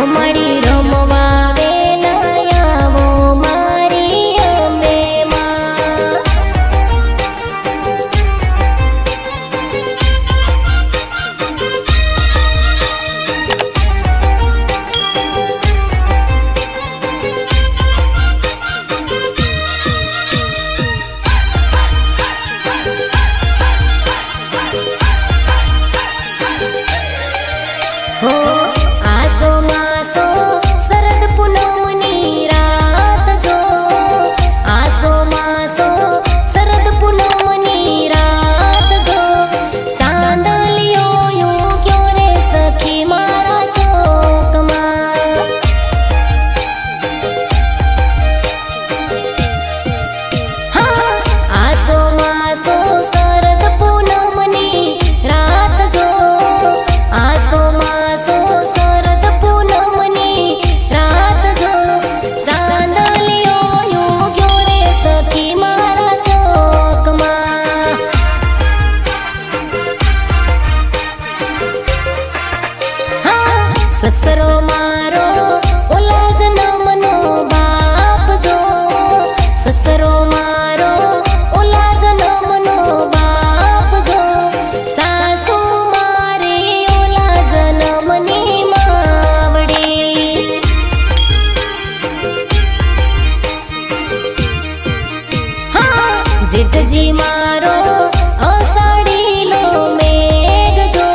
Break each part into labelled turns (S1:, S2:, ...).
S1: મળી રમવા વેલા આવો મારી અંબે માં। હો આસો માસો શરદ પૂનમની રાત જો, આસો માસો શરદ પૂનમની રાત જો, ચાંદલિયો ઉગ્યો રે સખી મારા ચોકમાં। હા આસો માસો શરદ પૂનમની રાત જો, આસો માસો શરદ પૂનમની રાત જો, ચાંદલિયો ઉગ્યો રે સખી મારા ચોકમાં। હા સસરો મારો ઓલા જન્મનો બાપ જો, સસરો મારો ઓલા જન્મનો બાપ જો, સાસુ મારી ઓલા જન્મની માવડી। હા જેઠજી મારો અષાઢીલો મેઘ જો,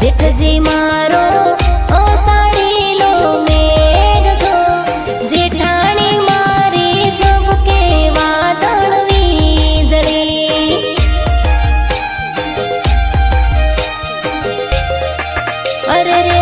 S1: જેઠજી મારો અષાઢીલો મેઘ જો, જેઠાણી મારી ઝબકે વાદળ વીજળી। અરે રે